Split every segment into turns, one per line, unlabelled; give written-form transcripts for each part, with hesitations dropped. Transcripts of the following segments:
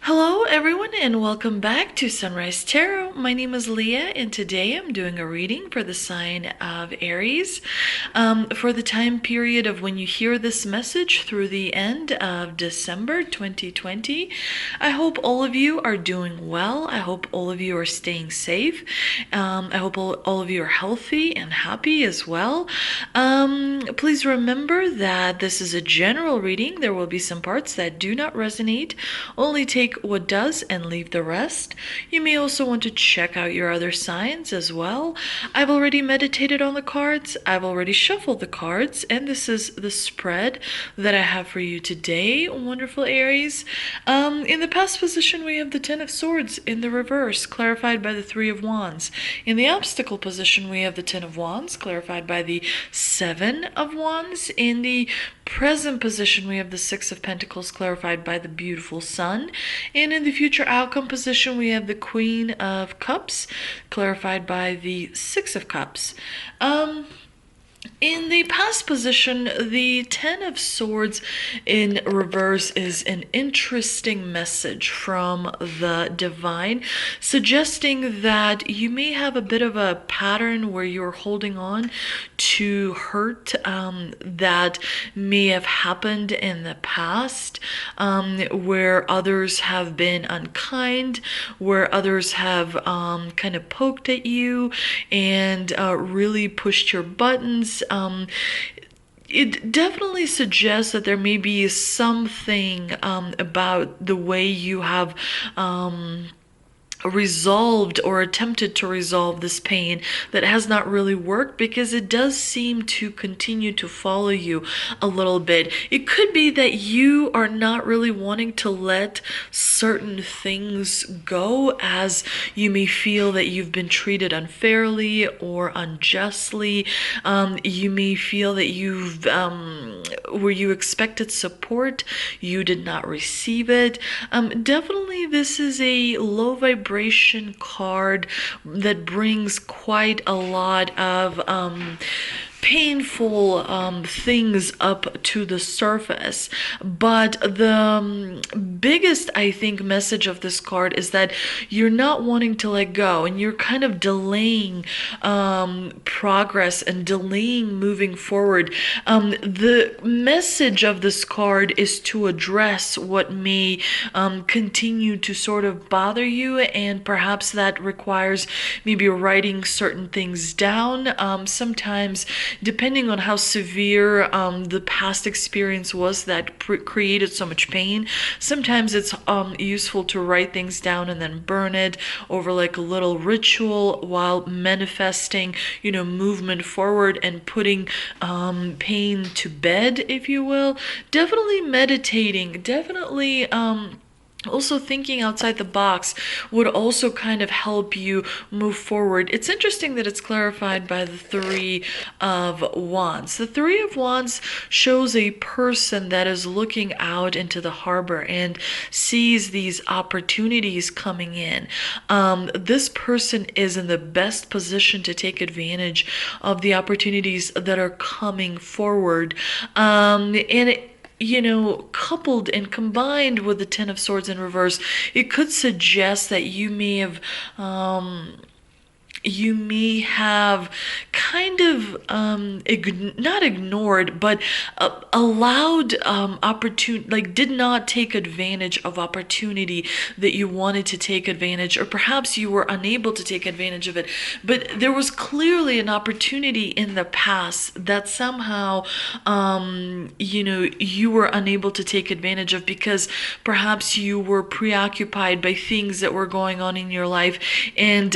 Hello, everyone, and welcome back to Sunrise Tarot. My name is Leah, and today I'm doing a reading for the sign of Aries for the time period of when you hear this message through the end of December 2020. I hope all of you are doing well. I hope all of you are staying safe. I hope all of you are healthy and happy as well. Please remember that this is a general reading. There will be some parts that do not resonate. Only take what does and leave the rest. You may also want to check out your other signs as well. I've already meditated on the cards. I've already shuffled the cards, and this is the spread that I have for you today, wonderful Aries. In the past position, we have the Ten of Swords in the reverse, clarified by the Three of Wands. In the obstacle position, we have the Ten of Wands, clarified by the Seven of Wands. In the present position, we have the Six of Pentacles, clarified by the beautiful Sun. And in the future outcome position, we have the Queen of Cups, clarified by the Six of Cups. In the past position, the Ten of Swords in reverse is an interesting message from the divine, suggesting that you may have a bit of a pattern where you're holding on to hurt that may have happened in the past, where others have been unkind, where others have kind of poked at you and really pushed your buttons. It definitely suggests that there may be something about the way you have resolved or attempted to resolve this pain that has not really worked, because it does seem to continue to follow you a little bit. It could be that you are not really wanting to let certain things go, as you may feel that you've been treated unfairly or unjustly. You may feel that you've where you expected support, you did not receive it. Definitely this is a low vibration card that brings quite a lot of painful things up to the surface. But the biggest, I think, message of this card is that you're not wanting to let go, and you're kind of delaying progress and delaying moving forward. The message of this card is to address what may continue to sort of bother you, and perhaps that requires maybe writing certain things down. Sometimes, depending on how severe the past experience was that created so much pain, sometimes it's useful to write things down and then burn it over like a little ritual, while manifesting, movement forward and putting pain to bed, if you will. Definitely meditating, definitely also thinking outside the box would also kind of help you move forward. It's interesting that it's clarified by the Three of Wands. The Three of Wands shows a person that is looking out into the harbor and sees these opportunities coming in. This person is in the best position to take advantage of the opportunities that are coming forward. Coupled and combined with the Ten of Swords in reverse, it could suggest that you may have kind of not ignored, but allowed opportunity, like did not take advantage of opportunity that you wanted to take advantage, or perhaps you were unable to take advantage of it. But there was clearly an opportunity in the past that somehow you were unable to take advantage of, because perhaps you were preoccupied by things that were going on in your life, and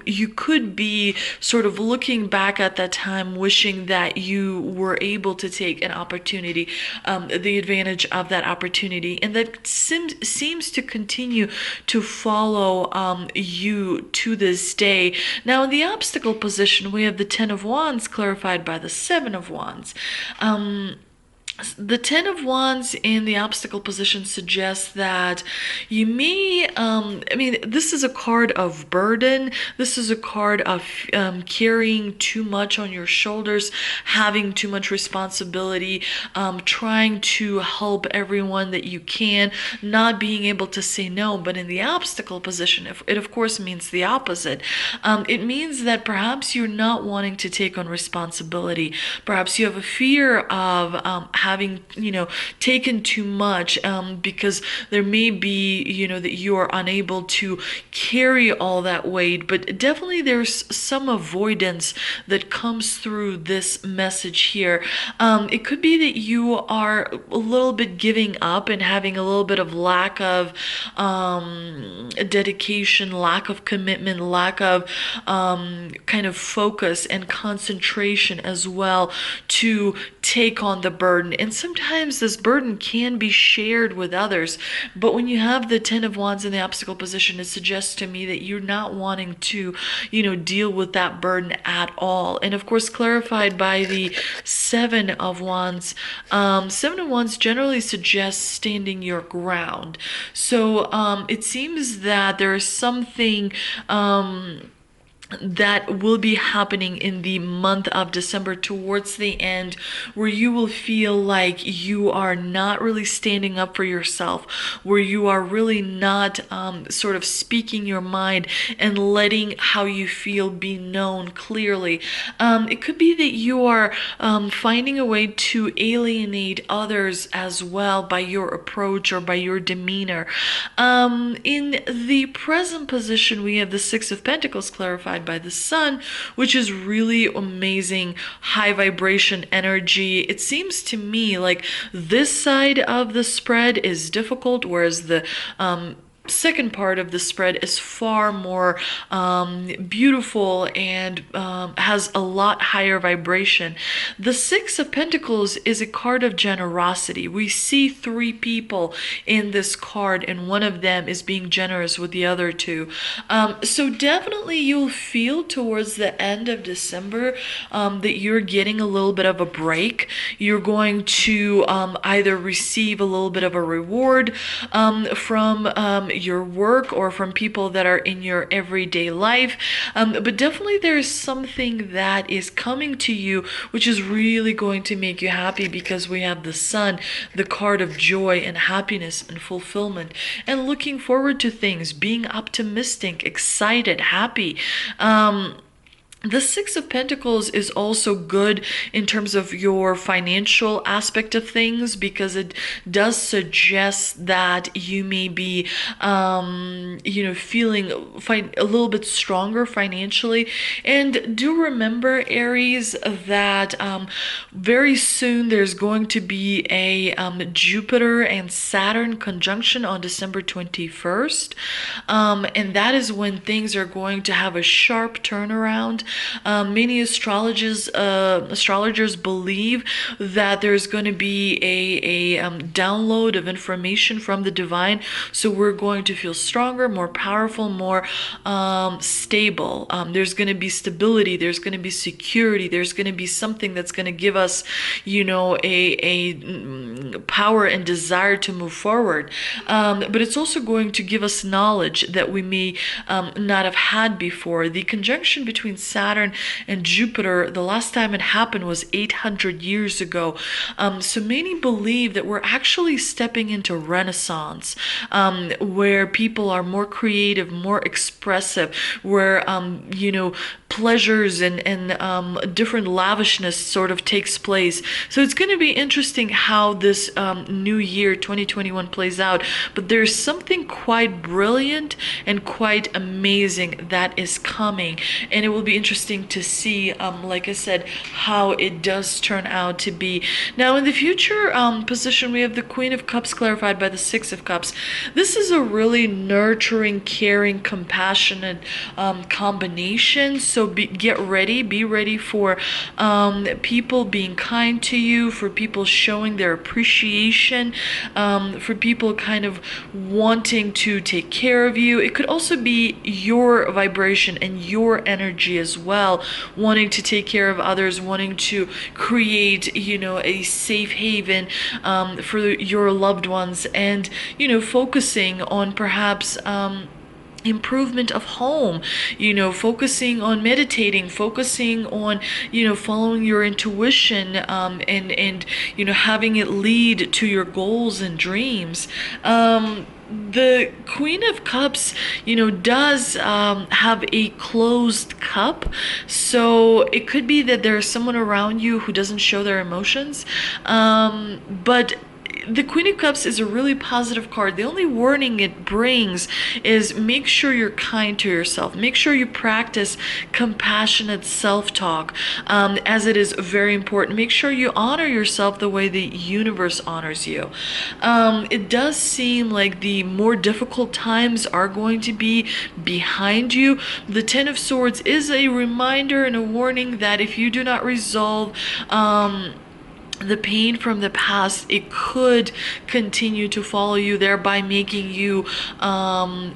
you could be sort of looking back at that time wishing that you were able to take an opportunity, the advantage of that opportunity, and that seems to continue to follow you to this day. Now, in the obstacle position, we have the Ten of Wands clarified by the Seven of Wands. The Ten of Wands in the obstacle position suggests that you may, I mean, this is a card of burden. This is a card of carrying too much on your shoulders, having too much responsibility, trying to help everyone that you can, not being able to say no. But in the obstacle position, it of course means the opposite. It means that perhaps you're not wanting to take on responsibility. Perhaps you have a fear of having, taken too much, because there may be, that you are unable to carry all that weight. But definitely there's some avoidance that comes through this message here. It could be that you are a little bit giving up and having a little bit of lack of dedication, lack of commitment, lack of kind of focus and concentration as well to take on the burden. And sometimes this burden can be shared with others, but when you have the Ten of Wands in the obstacle position, it suggests to me that you're not wanting to, deal with that burden at all. And of course, clarified by the Seven of Wands. Seven of Wands generally suggests standing your ground. So it seems that there is something that will be happening in the month of December towards the end, where you will feel like you are not really standing up for yourself, where you are really not sort of speaking your mind and letting how you feel be known clearly. It could be that you are finding a way to alienate others as well by your approach or by your demeanor. In the present position, we have the Six of Pentacles clarified by the Sun, which is really amazing, high vibration energy. It seems to me like this side of the spread is difficult, whereas the second part of the spread is far more beautiful and has a lot higher vibration. The Six of Pentacles is a card of generosity. We see three people in this card, and one of them is being generous with the other two. So definitely you'll feel towards the end of December that you're getting a little bit of a break. You're going to either receive a little bit of a reward from your work or from people that are in your everyday life. But definitely there's something that is coming to you which is really going to make you happy, because we have the Sun, the card of joy and happiness and fulfillment and looking forward to things, being optimistic, excited, happy. The Six of Pentacles is also good in terms of your financial aspect of things, because it does suggest that you may be, feeling a little bit stronger financially. And do remember, Aries, that very soon there's going to be a Jupiter and Saturn conjunction on December 21st. And that is when things are going to have a sharp turnaround. Many astrologers believe that there's going to be a download of information from the divine, so we're going to feel stronger, more powerful, more stable. There's going to be stability, there's going to be security, there's going to be something that's going to give us, a power and desire to move forward. But it's also going to give us knowledge that we may not have had before. The conjunction between Saturn and Jupiter, the last time it happened was 800 years ago. So many believe that we're actually stepping into Renaissance, where people are more creative, more expressive, where, pleasures and different lavishness sort of takes place. So it's going to be interesting how this new year 2021 plays out, but there's something quite brilliant and quite amazing that is coming, and it will be interesting to see, like I said, how it does turn out to be. Now in the future position, we have the Queen of Cups clarified by the Six of Cups. This is a really nurturing, caring, compassionate combination. So get ready, be ready for people being kind to you, for people showing their appreciation, for people kind of wanting to take care of you. It could also be your vibration and your energy as well, wanting to take care of others, wanting to create, a safe haven for your loved ones, and, focusing on perhaps improvement of home, focusing on meditating, focusing on, following your intuition, and having it lead to your goals and dreams. The Queen of Cups, does have a closed cup. So it could be that there's someone around you who doesn't show their emotions. But the Queen of Cups is a really positive card. The only warning it brings is make sure you're kind to yourself. Make sure you practice compassionate self-talk, as it is very important. Make sure you honor yourself the way the universe honors you. It does seem like the more difficult times are going to be behind you. The Ten of Swords is a reminder and a warning that if you do not resolve the pain from the past, it could continue to follow you, thereby making you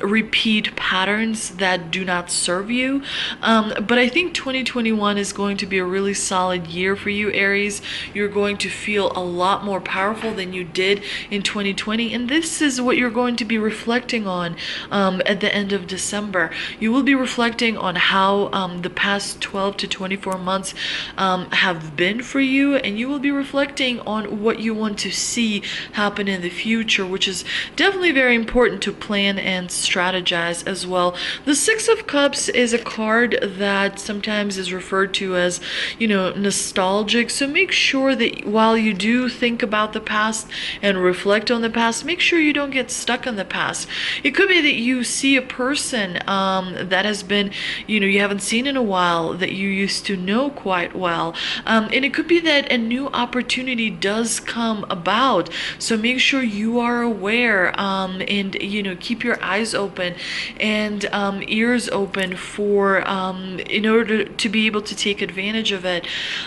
repeat patterns that do not serve you. But I think 2021 is going to be a really solid year for you, Aries. You're going to feel a lot more powerful than you did in 2020, and this is what you're going to be reflecting on at the end of December. You will be reflecting on how the past 12 to 24 months have been for you, and you will be reflecting on what you want to see happen in the future, which is definitely very important to plan and strategize as well. The Six of Cups is a card that sometimes is referred to as, nostalgic. So make sure that while you do think about the past and reflect on the past, make sure you don't get stuck in the past. It could be that you see a person that has been, you haven't seen in a while, that you used to know quite well. And it could be that a new opportunity does come about. So make sure you are aware, and keep your eyes open and ears open for in order to be able to take advantage of it.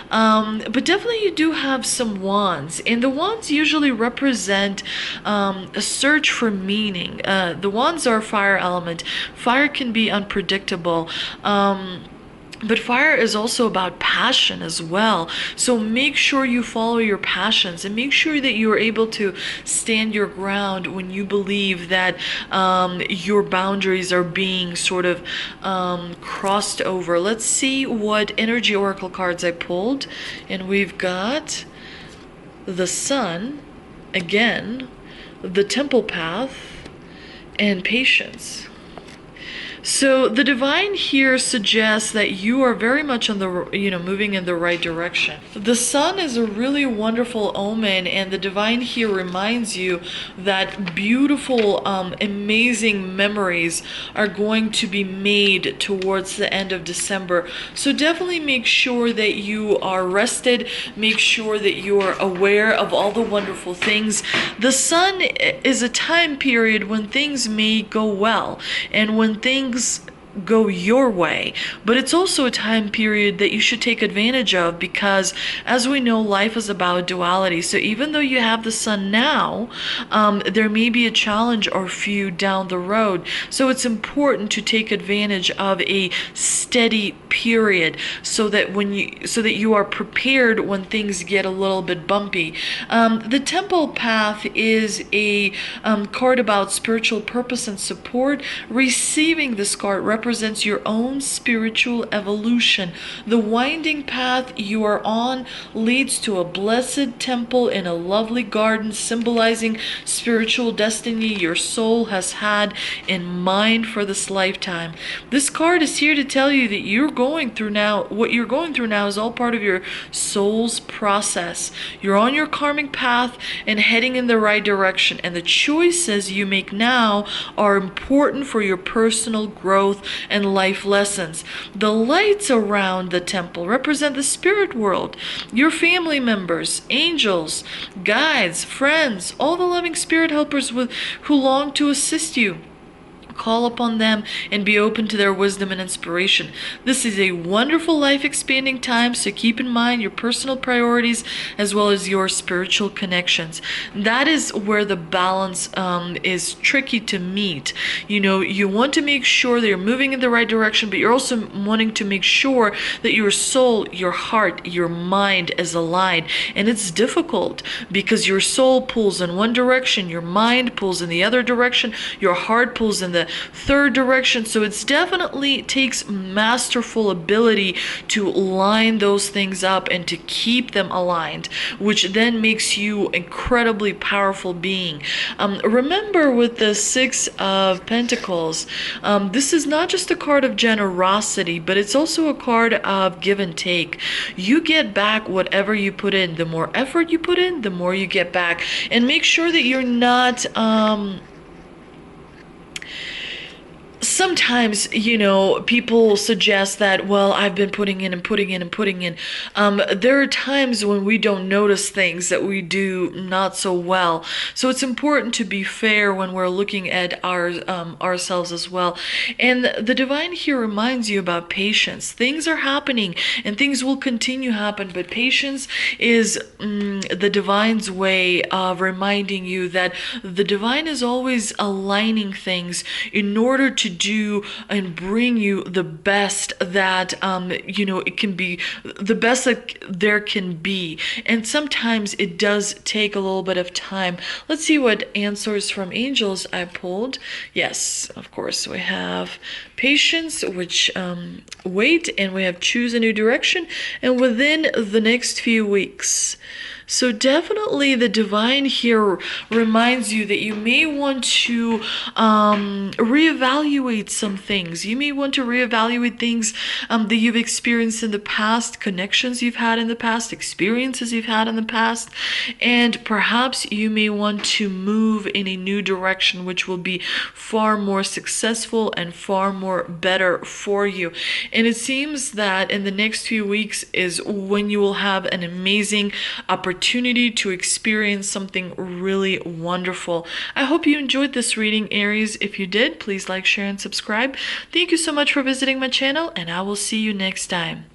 But definitely you do have some wands, and the wands usually represent a search for meaning. The wands are fire element. Fire can be unpredictable. But fire is also about passion as well. So make sure you follow your passions, and make sure that you are able to stand your ground when you believe that your boundaries are being sort of crossed over. Let's see what energy oracle cards I pulled. And we've got the Sun, again, the Temple Path, and Patience. So the divine here suggests that you are very much on the, moving in the right direction. The Sun is a really wonderful omen, and the divine here reminds you that beautiful, amazing memories are going to be made towards the end of December. So definitely make sure that you are rested. Make sure that you are aware of all the wonderful things. The Sun is a time period when things may go well, and when things go your way, but it's also a time period that you should take advantage of, because as we know, life is about duality. So even though you have the Sun now, there may be a challenge or few down the road. So it's important to take advantage of a steady period, so that you are prepared when things get a little bit bumpy. The Temple Path is a card about spiritual purpose and support. Receiving this card represents your own spiritual evolution. The winding path you are on leads to a blessed temple in a lovely garden, symbolizing spiritual destiny your soul has had in mind for this lifetime. This card is here to tell you that what you're going through now is all part of your soul's process. You're on your karmic path and heading in the right direction, and the choices you make now are important for your personal growth and life lessons. The lights around the temple represent the spirit world, your family members, angels, guides, friends, all the loving spirit helpers who long to assist you. Call upon them and be open to their wisdom and inspiration. This is a wonderful life expanding time, so keep in mind your personal priorities as well as your spiritual connections. That is where the balance is tricky to meet. You know, you want to make sure that you're moving in the right direction, but you're also wanting to make sure that your soul, your heart, your mind is aligned. And it's difficult because your soul pulls in one direction, your mind pulls in the other direction, your heart pulls in the third direction. So it's definitely takes masterful ability to line those things up and to keep them aligned, which then makes you incredibly powerful being. Remember, with the Six of Pentacles, this is not just a card of generosity, but it's also a card of give and take. You get back whatever you put in. The more effort you put in, the more you get back. And make sure that you're not sometimes, you know, people suggest that, well, I've been putting in and putting in and putting in. There are times when we don't notice things that we do not so well. So it's important to be fair when we're looking at ourselves as well. And the divine here reminds you about patience. Things are happening and things will continue to happen, but patience is the divine's way of reminding you that the divine is always aligning things in order to do and bring you the best that you know, it can be, the best that there can be. And sometimes it does take a little bit of time. Let's see what answers from angels I pulled. Yes, of course, we have patience, which wait, and we have choose a new direction, and within the next few weeks. So definitely the divine here reminds you that you may want to reevaluate some things. You may want to reevaluate things that you've experienced in the past, connections you've had in the past, experiences you've had in the past, and perhaps you may want to move in a new direction which will be far more successful and far more better for you. And it seems that in the next few weeks is when you will have an amazing opportunity to experience something really wonderful. I hope you enjoyed this reading, Aries. If you did, please like, share, and subscribe. Thank you so much for visiting my channel, and I will see you next time.